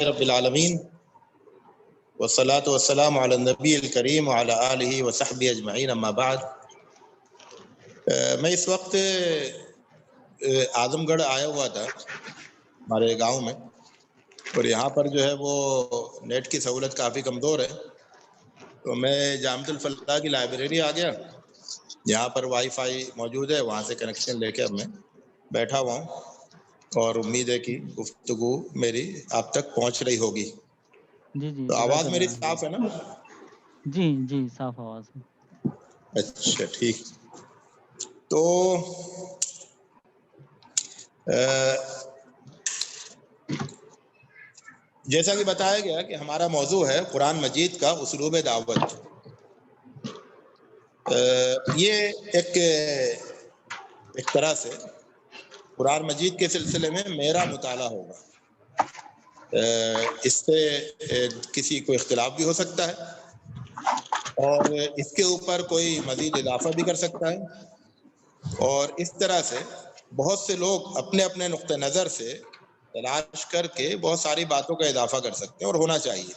رب العالمین والصلاة والسلام علی النبی الکریم وعلی آلہ وصحبہ اجمعین، اما بعد۔ میں اس وقت اعظم گڑھ آیا ہوا تھا ہمارے گاؤں میں، اور یہاں پر جو ہے وہ نیٹ کی سہولت کافی کمزور ہے، تو میں جامعۃ الفلاح کی لائبریری آ گیا۔ یہاں پر وائی فائی موجود ہے، وہاں سے کنیکشن لے کے اب میں بیٹھا ہوا ہوں، اور امید ہے کہ گفتگو میری آپ تک پہنچ رہی ہوگی۔ جی جی، تو جزاک آواز میری اللہ۔ صاف ہے نا؟ جی جی، صاف آواز ہے۔ اچھا ٹھیک۔ تو جیسا کہ بتایا گیا کہ ہمارا موضوع ہے قرآن مجید کا اسلوب دعوت۔ یہ ایک طرح سے قرآن مجید کے سلسلے میں میرا مطالعہ ہوگا۔ اس سے کسی کو اختلاف بھی ہو سکتا ہے، اور اس کے اوپر کوئی مزید اضافہ بھی کر سکتا ہے، اور اس طرح سے بہت سے لوگ اپنے اپنے نقطہ نظر سے تلاش کر کے بہت ساری باتوں کا اضافہ کر سکتے ہیں، اور ہونا چاہیے۔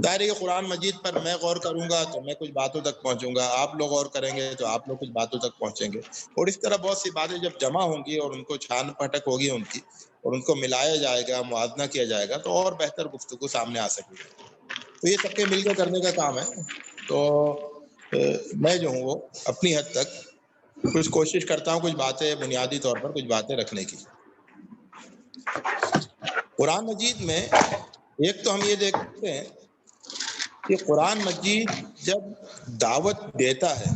ظاہر ہے کہ قرآن مجید پر میں غور کروں گا تو میں کچھ باتوں تک پہنچوں گا، آپ لوگ غور کریں گے تو آپ لوگ کچھ باتوں تک پہنچیں گے، اور اس طرح بہت سی باتیں جب جمع ہوں گی اور ان کو چھان پٹک ہوگی ان کی، اور ان کو ملایا جائے گا، موازنہ کیا جائے گا، تو اور بہتر گفتگو سامنے آ سکے گی۔ تو یہ سب کے مل کے کرنے کا کام ہے۔ تو میں جو ہوں وہ اپنی حد تک کچھ کوشش کرتا ہوں کچھ باتیں بنیادی طور پر کچھ باتیں رکھنے کی۔ قرآن مجید میں ایک تو ہم یہ دیکھتے ہیں کہ قرآن مجید جب دعوت دیتا ہے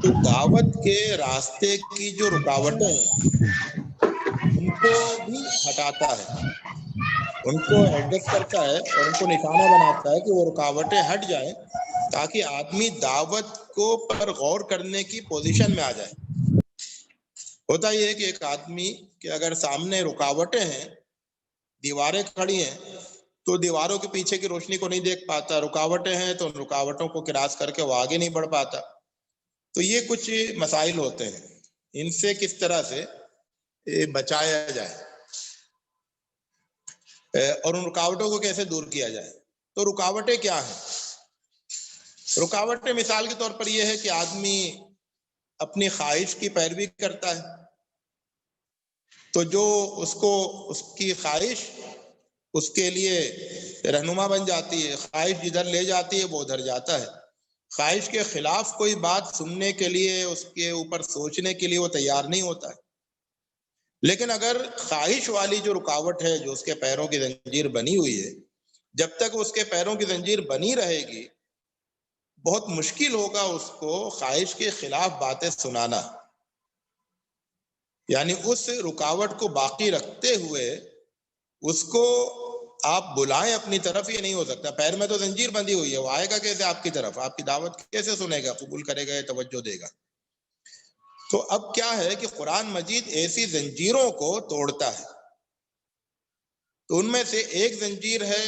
تو دعوت کے راستے کی جو رکاوٹیں ہیں ان کو بھی ہٹاتا ہے، ان کو ایڈجسٹ کرتا ہے اور ان کو نشانہ بناتا ہے کہ وہ رکاوٹیں ہٹ جائیں، تاکہ آدمی دعوت کو پر غور کرنے کی پوزیشن میں آ جائے۔ ہوتا یہ ہے کہ ایک آدمی کہ اگر سامنے رکاوٹیں ہیں، دیواریں کھڑی ہیں، تو دیواروں کے پیچھے کی روشنی کو نہیں دیکھ پاتا، رکاوٹیں ہیں تو ان رکاوٹوں کو کراس کر کے وہ آگے نہیں بڑھ پاتا۔ تو یہ کچھ مسائل ہوتے ہیں، ان سے کس طرح سے بچایا جائے اور ان رکاوٹوں کو کیسے دور کیا جائے۔ تو رکاوٹیں کیا ہیں؟ رکاوٹیں مثال کے طور پر یہ ہے کہ آدمی اپنی خواہش کی پیروی کرتا ہے، تو جو اس کی خواہش اس کے لیے رہنما بن جاتی ہے، خواہش جدھر لے جاتی ہے وہ ادھر جاتا ہے۔ خواہش کے خلاف کوئی بات سننے کے لیے، اس کے اوپر سوچنے کے لیے وہ تیار نہیں ہوتا ہے۔ لیکن اگر خواہش والی جو رکاوٹ ہے، جو اس کے پیروں کی زنجیر بنی ہوئی ہے، جب تک اس کے پیروں کی زنجیر بنی رہے گی، بہت مشکل ہوگا اس کو خواہش کے خلاف باتیں سنانا۔ یعنی اس رکاوٹ کو باقی رکھتے ہوئے اس کو آپ بلائیں اپنی طرف، یہ نہیں ہو سکتا۔ پیر میں تو زنجیر بندھی ہوئی ہے، وہ آئے گا کیسے آپ کی طرف؟ آپ کی دعوت کیسے سنے گا، قبول کرے گا یا توجہ دے گا؟ تو اب کیا ہے کہ قرآن مجید ایسی زنجیروں کو توڑتا ہے۔ تو ان میں سے ایک زنجیر ہے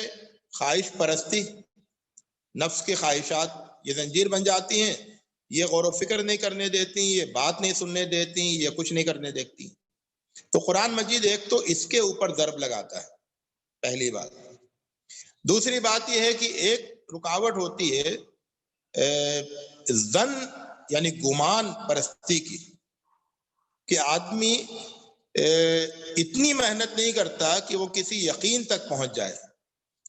خواہش پرستی، نفس کی خواہشات، یہ زنجیر بن جاتی ہیں، یہ غور و فکر نہیں کرنے دیتی، یہ بات نہیں سننے دیتی، یہ کچھ نہیں کرنے دیتی۔ تو قرآن مجید ایک تو اس کے اوپر ضرب لگاتا ہے، پہلی بات۔ دوسری بات یہ ہے کہ ایک رکاوٹ ہوتی ہے ظن یعنی گمان پرستی کی، کہ آدمی اتنی محنت نہیں کرتا کہ وہ کسی یقین تک پہنچ جائے،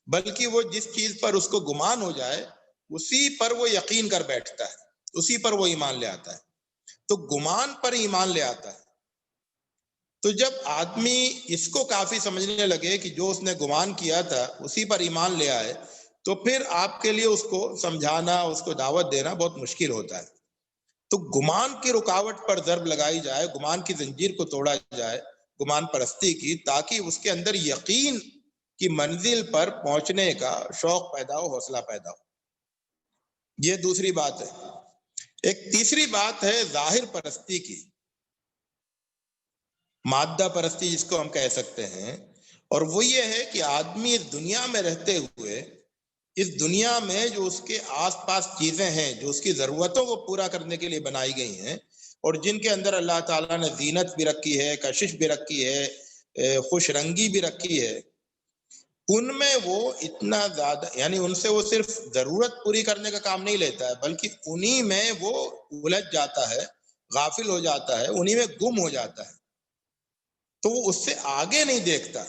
بلکہ وہ جس چیز پر اس کو گمان ہو جائے اسی پر وہ یقین کر بیٹھتا ہے، اسی پر وہ ایمان لے آتا ہے۔ تو گمان پر ایمان لے آتا ہے۔ تو جب آدمی اس کو کافی سمجھنے لگے کہ جو اس نے گمان کیا تھا اسی پر ایمان لے آئے، تو پھر آپ کے لیے اس کو سمجھانا، اس کو دعوت دینا بہت مشکل ہوتا ہے۔ تو گمان کی رکاوٹ پر ضرب لگائی جائے، گمان کی زنجیر کو توڑا جائے، گمان پرستی کی، تاکہ اس کے اندر یقین کی منزل پر پہنچنے کا شوق پیدا ہو، حوصلہ پیدا ہو۔ یہ دوسری بات ہے۔ ایک تیسری بات ہے ظاہر پرستی کی، مادہ پرستی جس کو ہم کہہ سکتے ہیں، اور وہ یہ ہے کہ آدمی اس دنیا میں رہتے ہوئے، اس دنیا میں جو اس کے آس پاس چیزیں ہیں جو اس کی ضرورتوں کو پورا کرنے کے لیے بنائی گئی ہیں، اور جن کے اندر اللہ تعالیٰ نے زینت بھی رکھی ہے، کشش بھی رکھی ہے، خوش رنگی بھی رکھی ہے، ان میں وہ اتنا زیادہ، یعنی ان سے وہ صرف ضرورت پوری کرنے کا کام نہیں لیتا ہے، بلکہ انہی میں وہ الجھ جاتا ہے، غافل ہو جاتا ہے، انہی میں گم ہو جاتا ہے، تو وہ اس سے آگے نہیں دیکھتا۔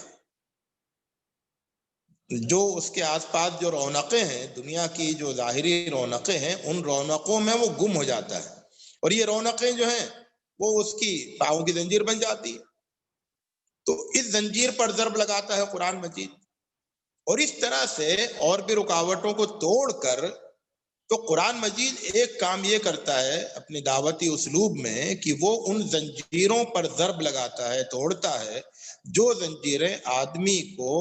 جو اس کے آس پاس جو رونقیں ہیں، دنیا کی جو ظاہری رونقیں ہیں، ان رونقوں میں وہ گم ہو جاتا ہے، اور یہ رونقیں جو ہیں وہ اس کی پاؤں کی زنجیر بن جاتی ہے۔ تو اس زنجیر پر ضرب لگاتا ہے قرآن مجید، اور اس طرح سے اور بھی رکاوٹوں کو توڑ کر، تو قرآن مجید ایک کام یہ کرتا ہے اپنی دعوتی اسلوب میں کہ وہ ان زنجیروں پر ضرب لگاتا ہے، توڑتا ہے، جو زنجیریں آدمی کو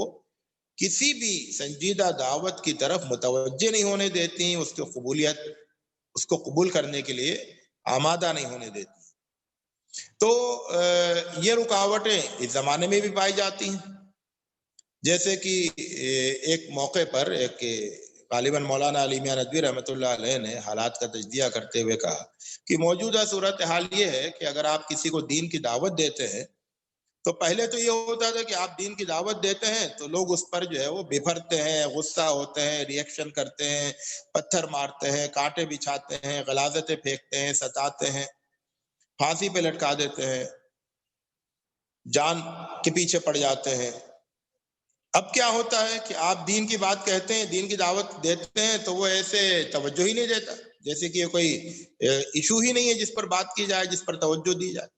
کسی بھی سنجیدہ دعوت کی طرف متوجہ نہیں ہونے دیتی، اس کی قبولیت، اس کو قبول کرنے کے لیے آمادہ نہیں ہونے دیتی۔ تو یہ رکاوٹیں اس زمانے میں بھی پائی جاتی ہیں، جیسے کہ ایک موقع پر ایک غالباً مولانا علی میاں ندوی رحمۃ اللہ علیہ نے حالات کا تجزیہ کرتے ہوئے کہا کہ موجودہ صورتحال یہ ہے کہ اگر آپ کسی کو دین کی دعوت دیتے ہیں تو پہلے تو یہ ہوتا تھا کہ آپ دین کی دعوت دیتے ہیں تو لوگ اس پر جو ہے وہ بپھرتے ہیں، غصہ ہوتے ہیں، ری ایکشن کرتے ہیں، پتھر مارتے ہیں، کانٹے بچھاتے ہیں، غلاظتیں پھینکتے ہیں، ستاتے ہیں، پھانسی پہ لٹکا دیتے ہیں، جان کے پیچھے پڑ جاتے ہیں۔ اب کیا ہوتا ہے کہ آپ دین کی بات کہتے ہیں، دین کی دعوت دیتے ہیں، تو وہ ایسے توجہ ہی نہیں دیتا، جیسے کہ یہ کوئی ایشو ہی نہیں ہے جس پر بات کی جائے، جس پر توجہ دی جائے۔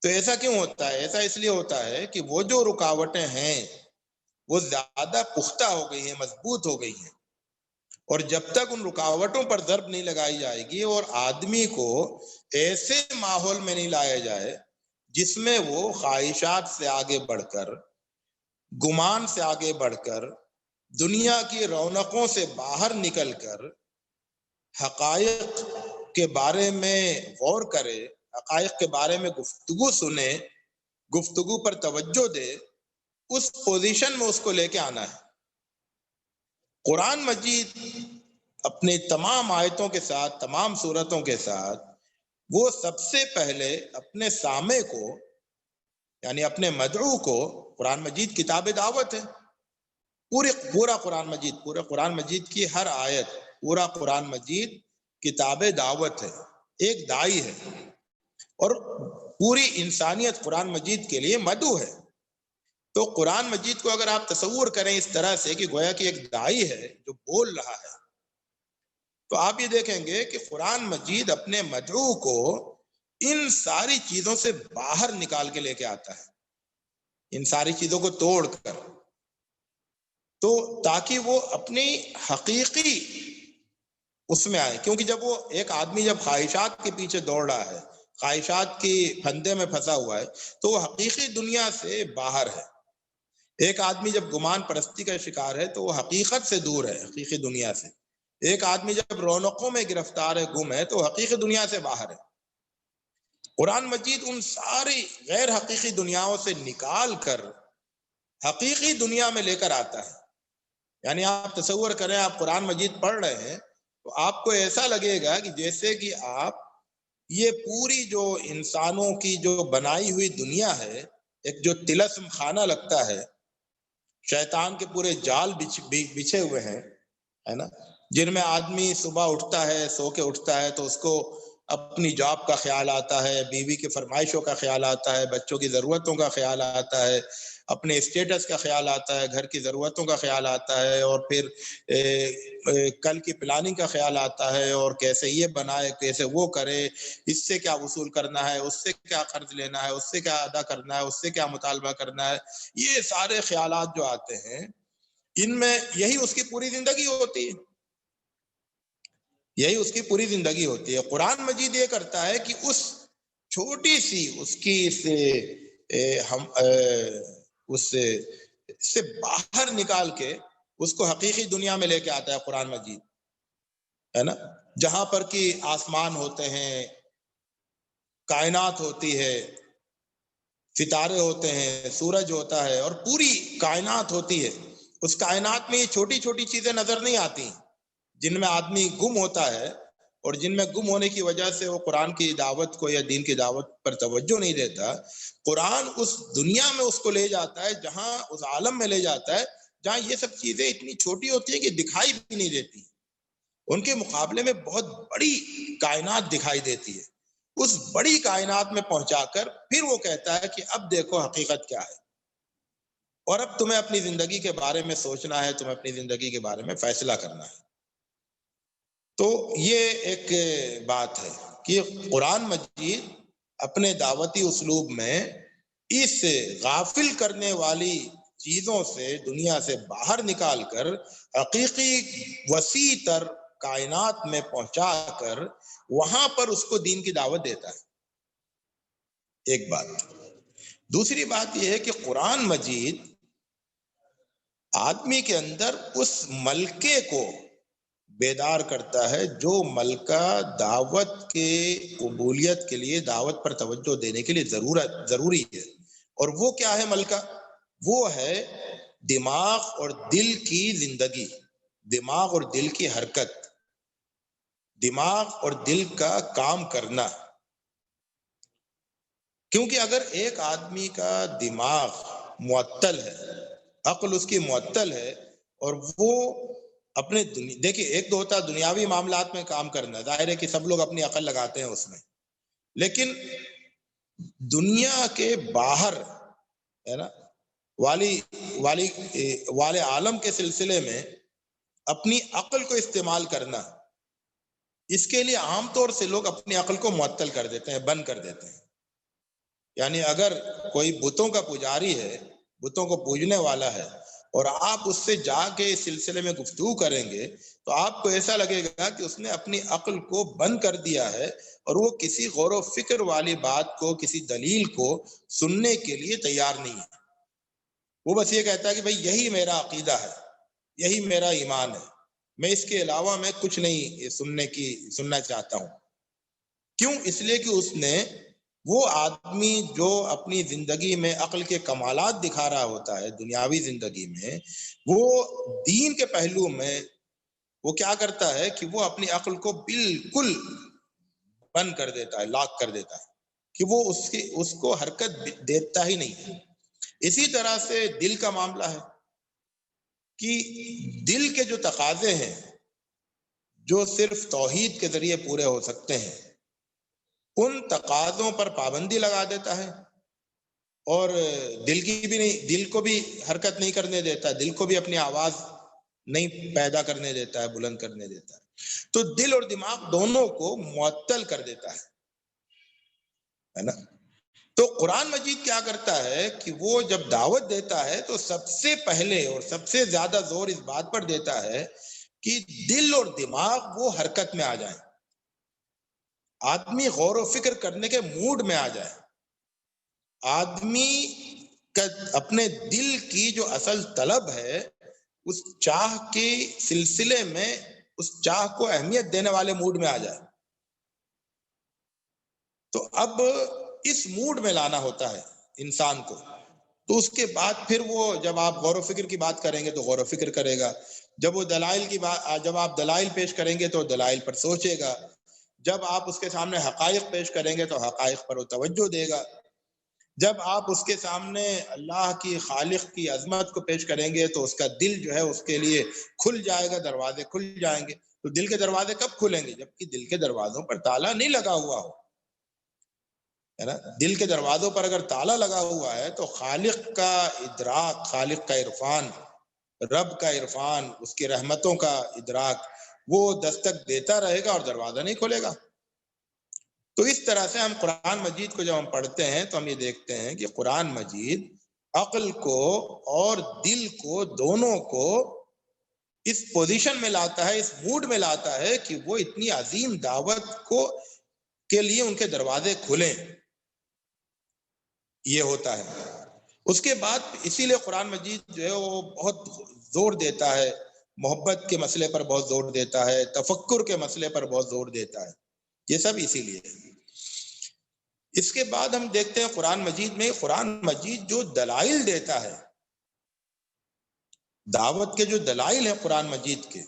تو ایسا کیوں ہوتا ہے؟ ایسا اس لیے ہوتا ہے کہ وہ جو رکاوٹیں ہیں وہ زیادہ پختہ ہو گئی ہیں، مضبوط ہو گئی ہیں، اور جب تک ان رکاوٹوں پر ضرب نہیں لگائی جائے گی اور آدمی کو ایسے ماحول میں نہیں لایا جائے جس میں وہ خواہشات سے آگے بڑھ کر، گمان سے آگے بڑھ کر، دنیا کی رونقوں سے باہر نکل کر حقائق کے بارے میں غور کرے، حقائق کے بارے میں گفتگو سنے، گفتگو پر توجہ دے، اس پوزیشن میں اس کو لے کے آنا ہے۔ قرآن مجید اپنے تمام آیتوں کے ساتھ، تمام صورتوں کے ساتھ، وہ سب سے پہلے اپنے سامع کو، یعنی اپنے مدعو کو، قرآن مجید کتاب دعوت ہے۔ پورا قرآن مجید کی ہر آیت، پورا قرآن مجید کتاب دعوت ہے، ایک داعی ہے، اور پوری انسانیت قرآن مجید کے لیے مدعو ہے۔ تو قرآن مجید کو اگر آپ تصور کریں اس طرح سے کہ گویا کہ ایک داعی ہے جو بول رہا ہے، تو آپ یہ دیکھیں گے کہ قرآن مجید اپنے مدعو کو ان ساری چیزوں سے باہر نکال کے لے کے آتا ہے، ان ساری چیزوں کو توڑ کر، تو تاکہ وہ اپنی حقیقی اس میں آئے۔ کیونکہ جب وہ ایک آدمی جب خواہشات کے پیچھے دوڑ رہا ہے، خواہشات کی پھندے میں پھنسا ہوا ہے، تو وہ حقیقی دنیا سے باہر ہے۔ ایک آدمی جب گمان پرستی کا شکار ہے تو وہ حقیقت سے دور ہے، حقیقی دنیا سے۔ ایک آدمی جب رونقوں میں گرفتار ہے، گم ہے، تو حقیقی دنیا سے باہر ہے۔ قرآن مجید ان ساری غیر حقیقی دنیاؤں سے نکال کر حقیقی دنیا میں لے کر آتا ہے۔ یعنی آپ تصور کریں، آپ قرآن مجید پڑھ رہے ہیں تو آپ کو ایسا لگے گا کہ جیسے کہ آپ یہ پوری جو انسانوں کی جو بنائی ہوئی دنیا ہے، ایک جو طلسم خانہ لگتا ہے، شیطان کے پورے جال بچھے ہوئے ہیں، ہے نا، جن میں آدمی صبح اٹھتا ہے، سو کے اٹھتا ہے تو اس کو اپنی جاب کا خیال آتا ہے، بیوی کی فرمائشوں کا خیال آتا ہے، بچوں کی ضرورتوں کا خیال آتا ہے، اپنے اسٹیٹس کا خیال آتا ہے، گھر کی ضرورتوں کا خیال آتا ہے، اور پھر کل کی پلاننگ کا خیال آتا ہے، اور کیسے یہ بنائے، کیسے وہ کرے، اس سے کیا وصول کرنا ہے، اس سے کیا قرض لینا ہے، اس سے کیا ادا کرنا ہے، اس سے کیا مطالبہ کرنا ہے۔ یہ سارے خیالات جو آتے ہیں، ان میں یہی اس کی پوری زندگی ہوتی ہے، یہی اس کی پوری زندگی ہوتی ہے۔ قرآن مجید یہ کرتا ہے کہ اس چھوٹی سی اس کی اس سے باہر نکال کے اس کو حقیقی دنیا میں لے کے آتا ہے قرآن مجید، ہے نا، جہاں پر کہ آسمان ہوتے ہیں، کائنات ہوتی ہے، ستارے ہوتے ہیں، سورج ہوتا ہے، اور پوری کائنات ہوتی ہے۔ اس کائنات میں یہ چھوٹی چھوٹی چیزیں نظر نہیں آتی جن میں آدمی گم ہوتا ہے، اور جن میں گم ہونے کی وجہ سے وہ قرآن کی دعوت کو یا دین کی دعوت پر توجہ نہیں دیتا۔ قرآن اس دنیا میں اس کو لے جاتا ہے، جہاں اس عالم میں لے جاتا ہے جہاں یہ سب چیزیں اتنی چھوٹی ہوتی ہیں کہ دکھائی بھی نہیں دیتی، ان کے مقابلے میں بہت بڑی کائنات دکھائی دیتی ہے. اس بڑی کائنات میں پہنچا کر پھر وہ کہتا ہے کہ اب دیکھو حقیقت کیا ہے، اور اب تمہیں اپنی زندگی کے بارے میں سوچنا ہے، تمہیں اپنی زندگی کے بارے میں فیصلہ کرنا ہے. تو یہ ایک بات ہے کہ قرآن مجید اپنے دعوتی اسلوب میں اس غافل کرنے والی چیزوں سے، دنیا سے باہر نکال کر حقیقی وسیع تر کائنات میں پہنچا کر وہاں پر اس کو دین کی دعوت دیتا ہے. ایک بات. دوسری بات یہ ہے کہ قرآن مجید آدمی کے اندر اس ملکے کو بیدار کرتا ہے جو ملکہ دعوت کے قبولیت کے لیے، دعوت پر توجہ دینے کے لیے ضروری ہے. اور وہ کیا ہے ملکہ؟ وہ ہے دماغ اور دل کی زندگی، دماغ اور دل کی حرکت، دماغ اور دل کا کام کرنا. کیونکہ اگر ایک آدمی کا دماغ معطل ہے، عقل اس کی معطل ہے، اور وہ اپنے دیکھیے ایک تو ہوتا ہے دنیاوی معاملات میں کام کرنا، ظاہر ہے کہ سب لوگ اپنی عقل لگاتے ہیں اس میں، لیکن دنیا کے باہر ہے نا والے عالم کے سلسلے میں اپنی عقل کو استعمال کرنا، اس کے لیے عام طور سے لوگ اپنی عقل کو معطل کر دیتے ہیں، بند کر دیتے ہیں. یعنی اگر کوئی بتوں کا پجاری ہے، بتوں کو پوجنے والا ہے، اور آپ اس سے جا کے اس سلسلے میں گفتگو کریں گے تو آپ کو ایسا لگے گا کہ اس نے اپنی عقل کو بند کر دیا ہے، اور وہ کسی غور و فکر والی بات کو، کسی دلیل کو سننے کے لیے تیار نہیں ہے. وہ بس یہ کہتا ہے کہ بھئی یہی میرا عقیدہ ہے، یہی میرا ایمان ہے، میں اس کے علاوہ میں کچھ نہیں سننا چاہتا ہوں. کیوں؟ اس لیے کہ اس نے، وہ آدمی جو اپنی زندگی میں عقل کے کمالات دکھا رہا ہوتا ہے دنیاوی زندگی میں، وہ دین کے پہلو میں وہ کیا کرتا ہے کہ وہ اپنی عقل کو بالکل بند کر دیتا ہے، لاک کر دیتا ہے، کہ وہ اس کو حرکت دیتا ہی نہیں. اسی طرح سے دل کا معاملہ ہے کہ دل کے جو تقاضے ہیں جو صرف توحید کے ذریعے پورے ہو سکتے ہیں، ان تقاضوں پر پابندی لگا دیتا ہے، اور دل کو بھی حرکت نہیں کرنے دیتا، دل کو بھی اپنی آواز نہیں پیدا کرنے دیتا ہے، بلند کرنے دیتا ہے. تو دل اور دماغ دونوں کو معطل کر دیتا ہے نا. تو قرآن مجید کیا کرتا ہے کہ وہ جب دعوت دیتا ہے تو سب سے پہلے اور سب سے زیادہ زور اس بات پر دیتا ہے کہ دل اور دماغ وہ حرکت میں آ جائیں، آدمی غور و فکر کرنے کے موڈ میں آ جائے، آدمی کا اپنے دل کی جو اصل طلب ہے اس چاہ کے سلسلے میں اس چاہ کو اہمیت دینے والے موڈ میں آ جائے. تو اب اس موڈ میں لانا ہوتا ہے انسان کو. تو اس کے بعد پھر وہ جب آپ غور و فکر کی بات کریں گے تو غور و فکر کرے گا، جب آپ دلائل پیش کریں گے تو دلائل پر سوچے گا، جب آپ اس کے سامنے حقائق پیش کریں گے تو حقائق پر وہ توجہ دے گا، جب آپ اس کے سامنے اللہ کی، خالق کی عظمت کو پیش کریں گے تو اس کا دل جو ہے اس کے لیے کھل جائے گا، دروازے کھل جائیں گے. تو دل کے دروازے کب کھلیں گے؟ جبکہ دل کے دروازوں پر تالا نہیں لگا ہوا ہو، ہے نا. دل کے دروازوں پر اگر تالا لگا ہوا ہے تو خالق کا ادراک، خالق کا عرفان، رب کا عرفان، اس کی رحمتوں کا ادراک وہ دستک دیتا رہے گا اور دروازہ نہیں کھلے گا. تو اس طرح سے ہم قرآن مجید کو جب ہم پڑھتے ہیں تو ہم یہ دیکھتے ہیں کہ قرآن مجید عقل کو اور دل کو دونوں کو اس پوزیشن میں لاتا ہے، اس موڈ میں لاتا ہے کہ وہ اتنی عظیم دعوت کے لیے ان کے دروازے کھلیں. یہ ہوتا ہے. اس کے بعد اسی لیے قرآن مجید جو ہے وہ بہت زور دیتا ہے، محبت کے مسئلے پر بہت زور دیتا ہے، تفکر کے مسئلے پر بہت زور دیتا ہے. یہ سب اسی لیے. اس کے بعد ہم دیکھتے ہیں قرآن مجید جو دلائل دیتا ہے، دعوت کے جو دلائل ہیں قرآن مجید کے،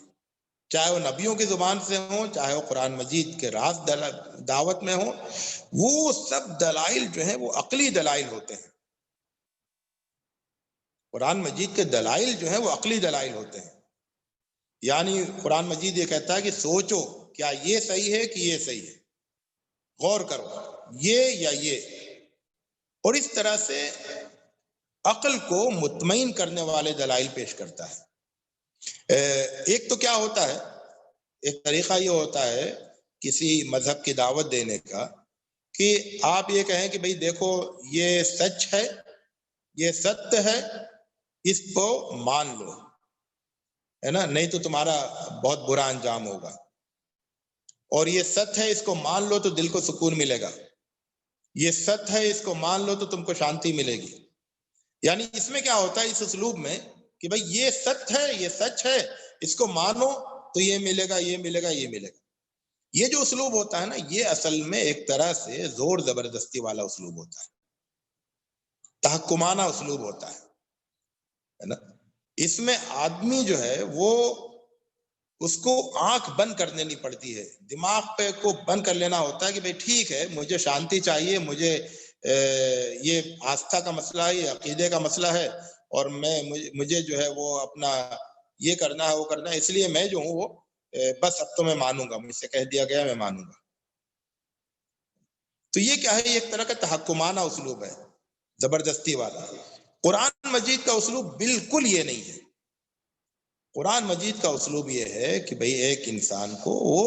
چاہے وہ نبیوں کی زبان سے ہوں، چاہے وہ قرآن مجید کے راز دعوت میں ہوں، وہ سب دلائل جو ہیں وہ عقلی دلائل ہوتے ہیں. قرآن مجید کے دلائل جو ہیں وہ عقلی دلائل ہوتے ہیں. یعنی قرآن مجید یہ کہتا ہے کہ سوچو کیا یہ صحیح ہے کہ یہ صحیح ہے، غور کرو یہ یا یہ. اور اس طرح سے عقل کو مطمئن کرنے والے دلائل پیش کرتا ہے. ایک تو کیا ہوتا ہے، ایک طریقہ یہ ہوتا ہے کسی مذہب کی دعوت دینے کا کہ آپ یہ کہیں کہ بھئی دیکھو یہ سچ ہے، یہ ستیہ ہے، اس کو مان لو، ہے نا، نہیں تو تمہارا بہت برا انجام ہوگا. اور یہ سچ ہے، اس کو مان لو تو دل کو سکون ملے گا، یہ سچ ہے، اس کو مان لو تو تم کو شانتی ملے گی. یعنی اس میں کیا ہوتا ہے اس اسلوب میں کہ بھئی یہ سچ ہے، یہ سچ ہے، اس کو مانو تو یہ ملے گا، یہ ملے گا، یہ ملے گا. یہ جو اسلوب ہوتا ہے نا، یہ اصل میں ایک طرح سے زور زبردستی والا اسلوب ہوتا ہے، تحکمانہ اسلوب ہوتا ہے نا. اس میں آدمی جو ہے وہ اس کو آنکھ بند کر لینی پڑتی ہے، دماغ پہ کو بند کر لینا ہوتا ہے کہ بھئی ٹھیک ہے، مجھے شانتی چاہیے، مجھے یہ آستھا کا مسئلہ ہے، یہ عقیدے کا مسئلہ ہے، اور مجھے جو ہے وہ اپنا یہ کرنا ہے وہ کرنا ہے، اس لیے میں جو ہوں وہ بس اب تو میں مانوں گا، مجھ سے کہہ دیا گیا میں مانوں گا. تو یہ کیا ہے، یہ ایک طرح کا تحکمانہ اسلوب ہے، زبردستی والا. قرآن مجید کا اسلوب بالکل یہ نہیں ہے. قرآن مجید کا اسلوب یہ ہے کہ بھئی ایک انسان کو وہ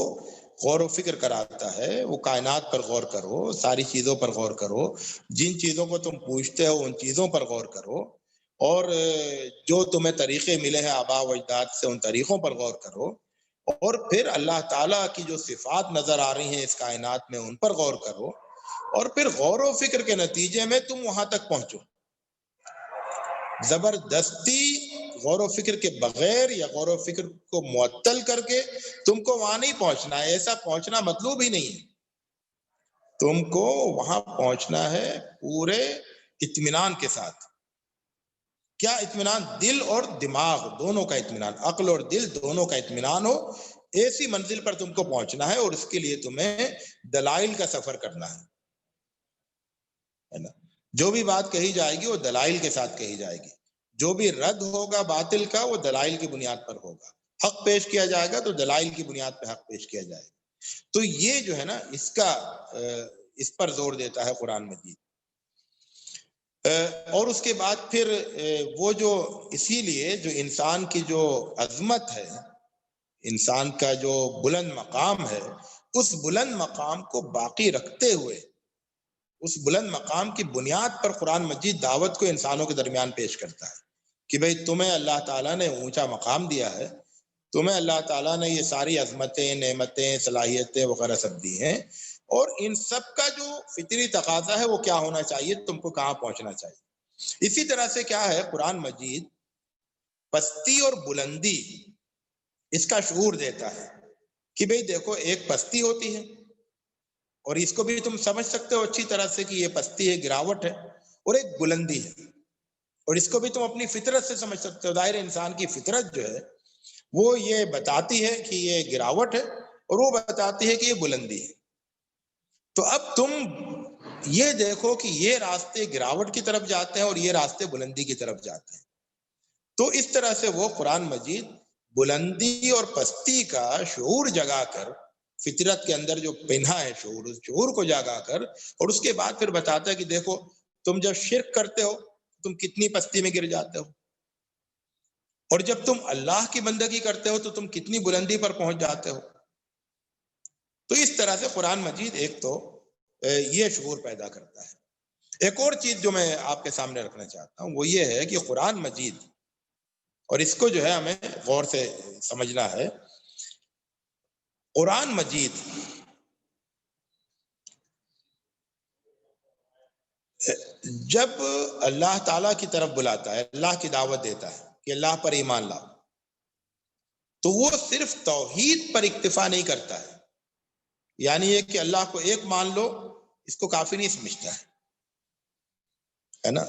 غور و فکر کراتا ہے، وہ کائنات پر غور کرو، ساری چیزوں پر غور کرو، جن چیزوں کو تم پوچھتے ہو ان چیزوں پر غور کرو، اور جو تمہیں طریقے ملے ہیں آباء و اجداد سے ان طریقوں پر غور کرو، اور پھر اللہ تعالیٰ کی جو صفات نظر آ رہی ہیں اس کائنات میں ان پر غور کرو، اور پھر غور و فکر کے نتیجے میں تم وہاں تک پہنچو. زبردستی غور و فکر کے بغیر یا غور و فکر کو معطل کر کے تم کو وہاں نہیں پہنچنا ہے، ایسا پہنچنا مطلوب ہی نہیں ہے. تم کو وہاں پہنچنا ہے پورے اطمینان کے ساتھ. کیا اطمینان؟ دل اور دماغ دونوں کا اطمینان، عقل اور دل دونوں کا اطمینان ہو، ایسی منزل پر تم کو پہنچنا ہے، اور اس کے لیے تمہیں دلائل کا سفر کرنا ہے نا. جو بھی بات کہی جائے گی وہ دلائل کے ساتھ کہی جائے گی، جو بھی رد ہوگا باطل کا وہ دلائل کی بنیاد پر ہوگا، حق پیش کیا جائے گا تو دلائل کی بنیاد پہ حق پیش کیا جائے گا. تو یہ جو ہے نا اس پر زور دیتا ہے قرآن مجید. اور اس کے بعد پھر وہ جو اسی لیے جو انسان کی جو عظمت ہے، انسان کا جو بلند مقام ہے، اس بلند مقام کو باقی رکھتے ہوئے اس بلند مقام کی بنیاد پر قرآن مجید دعوت کو انسانوں کے درمیان پیش کرتا ہے کہ بھئی تمہیں اللہ تعالیٰ نے اونچا مقام دیا ہے، تمہیں اللہ تعالیٰ نے یہ ساری عظمتیں، نعمتیں، صلاحیتیں وغیرہ سب دی ہیں، اور ان سب کا جو فطری تقاضا ہے وہ کیا ہونا چاہیے، تم کو کہاں پہنچنا چاہیے. اسی طرح سے کیا ہے، قرآن مجید پستی اور بلندی اس کا شعور دیتا ہے کہ بھئی دیکھو ایک پستی ہوتی ہے، اور اس کو بھی تم سمجھ سکتے ہو اچھی طرح سے کہ یہ پستی ہے، گراوٹ ہے، اور ایک بلندی ہے، اور اس کو بھی تم اپنی فطرت سے سمجھ سکتے ہو. ظاہر انسان کی فطرت جو ہے وہ یہ بتاتی ہے کہ یہ گراوٹ ہے، اور وہ بتاتی ہے کہ یہ بلندی ہے. تو اب تم یہ دیکھو کہ یہ راستے گراوٹ کی طرف جاتے ہیں اور یہ راستے بلندی کی طرف جاتے ہیں. تو اس طرح سے وہ قرآن مجید بلندی اور پستی کا شعور جگا کر، فطرت کے اندر جو پنہا ہے شعور، اس شعور کو جگا کر، اور اس کے بعد پھر بتاتا ہے کہ دیکھو تم جب شرک کرتے ہو تم کتنی پستی میں گر جاتے ہو، اور جب تم اللہ کی بندگی کرتے ہو تو تم کتنی بلندی پر پہنچ جاتے ہو. تو اس طرح سے قرآن مجید ایک تو یہ شعور پیدا کرتا ہے. ایک اور چیز جو میں آپ کے سامنے رکھنا چاہتا ہوں وہ یہ ہے کہ قرآن مجید، اور اس کو جو ہے ہمیں غور سے سمجھنا ہے، قرآن مجید جب اللہ تعالیٰ کی طرف بلاتا ہے، اللہ کی دعوت دیتا ہے کہ اللہ پر ایمان لاؤ، تو وہ صرف توحید پر اکتفا نہیں کرتا ہے. یعنی یہ کہ اللہ کو ایک مان لو اس کو کافی نہیں سمجھتا ہے نا،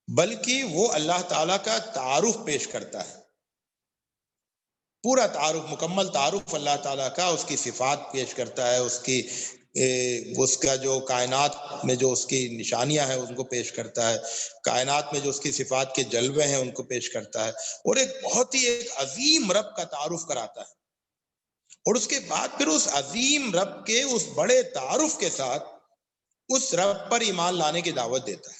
بلکہ وہ اللہ تعالیٰ کا تعارف پیش کرتا ہے، پورا تعارف، مکمل تعارف اللہ تعالیٰ کا، اس کی صفات پیش کرتا ہے، اس کی اس کا جو کائنات میں جو اس کی نشانیاں ہیں ان کو پیش کرتا ہے، کائنات میں جو اس کی صفات کے جلوے ہیں ان کو پیش کرتا ہے، اور ایک بہت ہی ایک عظیم رب کا تعارف کراتا ہے، اور اس کے بعد پھر اس عظیم رب کے اس بڑے تعارف کے ساتھ اس رب پر ایمان لانے کی دعوت دیتا ہے۔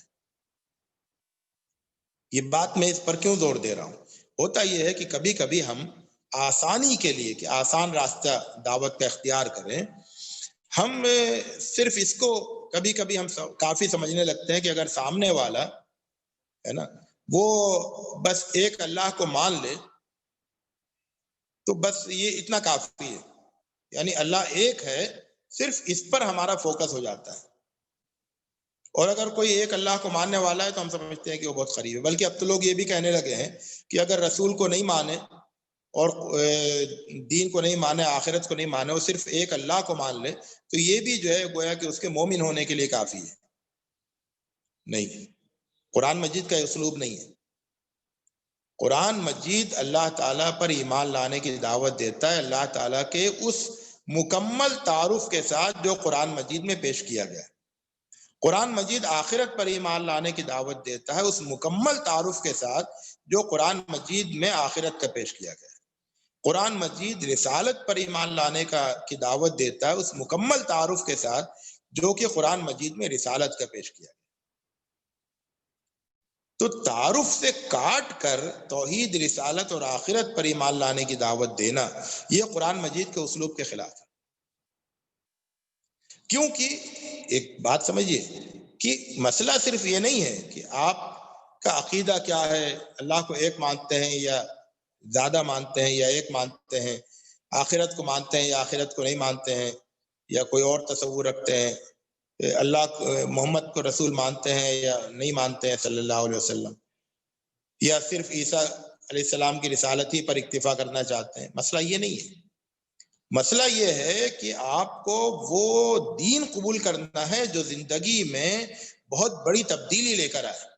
یہ بات میں اس پر کیوں زور دے رہا ہوں؟ ہوتا یہ ہے کہ کبھی کبھی ہم آسانی کے لیے کہ آسان راستہ دعوت کا اختیار کریں، ہم صرف اس کو کبھی کبھی ہم کافی سمجھنے لگتے ہیں کہ اگر سامنے والا ہے نا وہ بس ایک اللہ کو مان لے تو بس یہ اتنا کافی ہے، یعنی اللہ ایک ہے، صرف اس پر ہمارا فوکس ہو جاتا ہے، اور اگر کوئی ایک اللہ کو ماننے والا ہے تو ہم سمجھتے ہیں کہ وہ بہت قریب ہے۔ بلکہ اب تو لوگ یہ بھی کہنے لگے ہیں کہ اگر رسول کو نہیں مانے اور دین کو نہیں مانے، آخرت کو نہیں مانے، وہ صرف ایک اللہ کو مان لے تو یہ بھی جو ہے گویا کہ اس کے مومن ہونے کے لیے کافی ہے۔ نہیں، قرآن مجید کا اسلوب نہیں ہے۔ قرآن مجید اللہ تعالیٰ پر ایمان لانے کی دعوت دیتا ہے، اللہ تعالیٰ کے اس مکمل تعارف کے ساتھ جو قرآن مجید میں پیش کیا گیا ہے۔ قرآن مجید آخرت پر ایمان لانے کی دعوت دیتا ہے اس مکمل تعارف کے ساتھ جو قرآن مجید میں آخرت کا پیش کیا گیا ہے۔ قرآن مجید رسالت پر ایمان لانے کی دعوت دیتا ہے اس مکمل تعارف کے ساتھ جو کہ قرآن مجید میں رسالت کا پیش کیا گیا۔ تو تعارف سے کاٹ کر توحید، رسالت اور آخرت پر ایمان لانے کی دعوت دینا یہ قرآن مجید کے اسلوب کے خلاف ہے۔ کیونکہ ایک بات سمجھیے کہ مسئلہ صرف یہ نہیں ہے کہ آپ کا عقیدہ کیا ہے، اللہ کو ایک مانتے ہیں یا زیادہ مانتے ہیں یا ایک مانتے ہیں، آخرت کو مانتے ہیں یا آخرت کو نہیں مانتے ہیں، یا کوئی اور تصور رکھتے ہیں، اللہ محمد کو رسول مانتے ہیں یا نہیں مانتے ہیں صلی اللہ علیہ وسلم، یا صرف عیسیٰ علیہ السلام کی رسالت ہی پر اکتفا کرنا چاہتے ہیں۔ مسئلہ یہ نہیں ہے، مسئلہ یہ ہے کہ آپ کو وہ دین قبول کرنا ہے جو زندگی میں بہت بڑی تبدیلی لے کر آئے،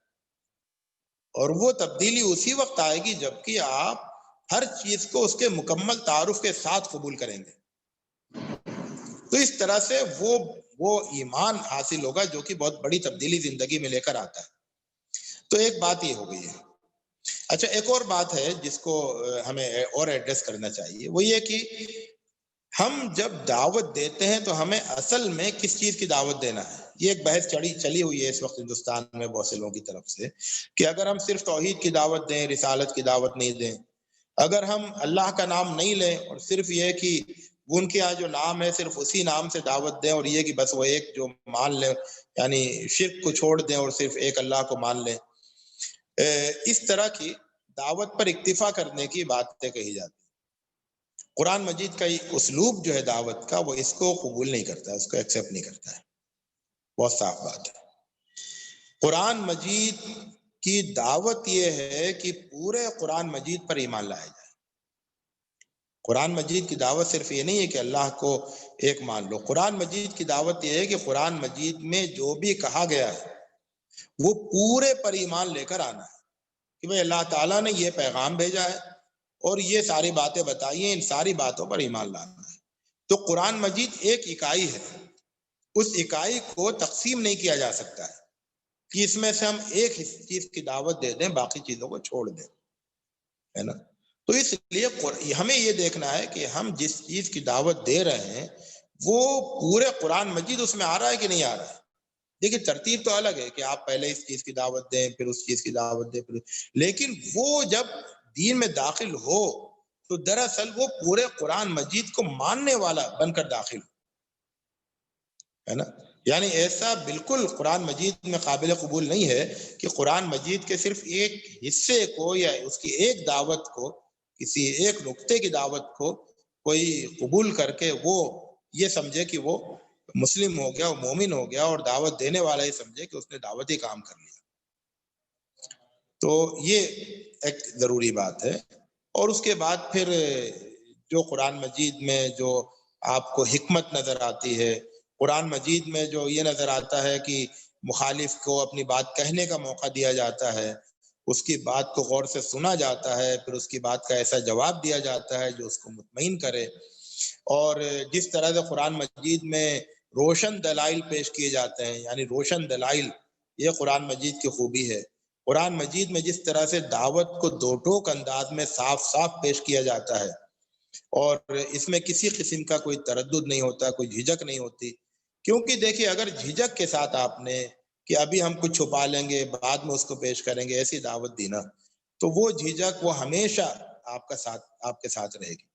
اور وہ تبدیلی اسی وقت آئے گی جبکہ آپ ہر چیز کو اس کے مکمل تعارف کے ساتھ قبول کریں گے۔ تو اس طرح سے وہ ایمان حاصل ہوگا جو کہ بہت بڑی تبدیلی زندگی میں لے کر آتا ہے۔ تو ایک بات یہ ہو گئی ہے۔ اچھا، ایک اور بات ہے جس کو ہمیں اور ایڈریس کرنا چاہیے، وہ یہ کہ ہم جب دعوت دیتے ہیں تو ہمیں اصل میں کس چیز کی دعوت دینا ہے؟ یہ ایک بحث چلی ہوئی ہے اس وقت ہندوستان میں بہت سے لوگوں کی طرف سے کہ اگر ہم صرف توحید کی دعوت دیں، رسالت کی دعوت نہیں دیں، اگر ہم اللہ کا نام نہیں لیں اور صرف یہ کہ ان کے یہاں جو نام ہے صرف اسی نام سے دعوت دیں، اور یہ کہ بس وہ ایک جو مان لیں، یعنی شرک کو چھوڑ دیں اور صرف ایک اللہ کو مان لیں، اس طرح کی دعوت پر اکتفا کرنے کی باتیں کہی جاتی ہیں۔ قرآن مجید کا اسلوب جو ہے دعوت کا، وہ اس کو قبول نہیں کرتا ہے، اس کو ایکسیپٹ نہیں کرتا ہے۔ بہت صاف بات ہے۔ قرآن مجید کی دعوت یہ ہے کہ پورے قرآن مجید پر ایمان لایا جائے۔ قرآن مجید کی دعوت صرف یہ نہیں ہے کہ اللہ کو ایک مان لو، قرآن مجید کی دعوت یہ ہے کہ قرآن مجید میں جو بھی کہا گیا ہے وہ پورے پر ایمان لے کر آنا ہے کہ بھئی اللہ تعالیٰ نے یہ پیغام بھیجا ہے اور یہ ساری باتیں بتائی ہیں، ان ساری باتوں پر ایمان لانا ہے۔ تو قرآن مجید ایک اکائی ہے، اس اکائی کو تقسیم نہیں کیا جا سکتا ہے کہ اس میں سے ہم ایک چیز کی دعوت دے دیں باقی چیزوں کو چھوڑ دیں، ہے نا۔ تو اس لیے ہمیں یہ دیکھنا ہے کہ ہم جس چیز کی دعوت دے رہے ہیں وہ پورے قرآن مجید اس میں آ رہا ہے کہ نہیں آ رہا ہے۔ دیکھیے ترتیب تو الگ ہے کہ آپ پہلے اس چیز کی دعوت دیں، پھر اس چیز کی دعوت دیں، لیکن وہ جب دین میں داخل ہو تو دراصل وہ پورے قرآن مجید کو ماننے والا بن کر داخل ہو، ہے نا۔ یعنی ایسا بالکل قرآن مجید میں قابل قبول نہیں ہے کہ قرآن مجید کے صرف ایک حصے کو یا اس کی ایک دعوت کو، کسی ایک نقطے کی دعوت کو کوئی قبول کر کے وہ یہ سمجھے کہ وہ مسلم ہو گیا، وہ مومن ہو گیا، اور دعوت دینے والا یہ سمجھے کہ اس نے دعوتی کام کر لیا۔ تو یہ ایک ضروری بات ہے۔ اور اس کے بعد پھر جو قرآن مجید میں جو آپ کو حکمت نظر آتی ہے، قرآن مجید میں جو یہ نظر آتا ہے کہ مخالف کو اپنی بات کہنے کا موقع دیا جاتا ہے، اس کی بات کو غور سے سنا جاتا ہے، پھر اس کی بات کا ایسا جواب دیا جاتا ہے جو اس کو مطمئن کرے، اور جس طرح سے قرآن مجید میں روشن دلائل پیش کیے جاتے ہیں، یعنی روشن دلائل، یہ قرآن مجید کی خوبی ہے۔ قرآن مجید میں جس طرح سے دعوت کو دو ٹوک انداز میں صاف صاف پیش کیا جاتا ہے، اور اس میں کسی قسم کا کوئی تردد نہیں ہوتا، کوئی جھجک نہیں ہوتی، کیونکہ دیکھیے اگر جھجک کے ساتھ آپ نے کہ ابھی ہم کچھ چھپا لیں گے بعد میں اس کو پیش کریں گے ایسی دعوت دی نا، تو وہ جھجک وہ ہمیشہ آپ کے ساتھ رہے گی،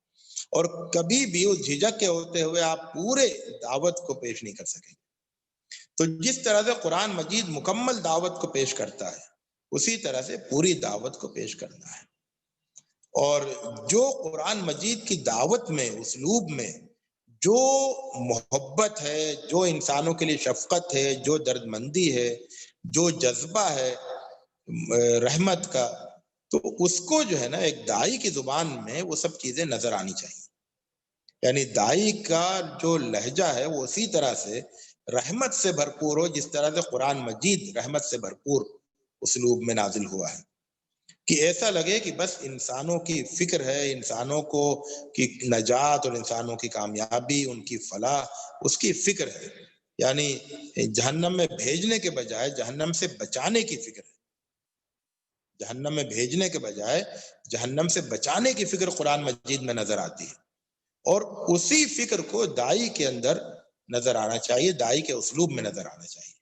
اور کبھی بھی اس جھجک کے ہوتے ہوئے آپ پورے دعوت کو پیش نہیں کر سکیں گے۔ تو جس طرح سے قرآن مجید مکمل دعوت کو پیش کرتا ہے، اسی طرح سے پوری دعوت کو پیش کرنا ہے۔ اور جو قرآن مجید کی دعوت میں، اسلوب میں جو محبت ہے، جو انسانوں کے لیے شفقت ہے، جو درد مندی ہے، جو جذبہ ہے رحمت کا، تو اس کو جو ہے نا ایک داعی کی زبان میں وہ سب چیزیں نظر آنی چاہیے۔ یعنی داعی کا جو لہجہ ہے وہ اسی طرح سے رحمت سے بھرپور ہو جس طرح سے قرآن مجید رحمت سے بھرپور اسلوب میں نازل ہوا ہے، کہ ایسا لگے کہ بس انسانوں کی فکر ہے، انسانوں کو کی نجات اور انسانوں کی کامیابی، ان کی فلاح، اس کی فکر ہے۔ یعنی جہنم میں بھیجنے کے بجائے جہنم سے بچانے کی فکر ہے، جہنم میں بھیجنے کے بجائے جہنم سے بچانے کی فکر قرآن مجید میں نظر آتی ہے، اور اسی فکر کو داعی کے اندر نظر آنا چاہیے، داعی کے اسلوب میں نظر آنا چاہیے۔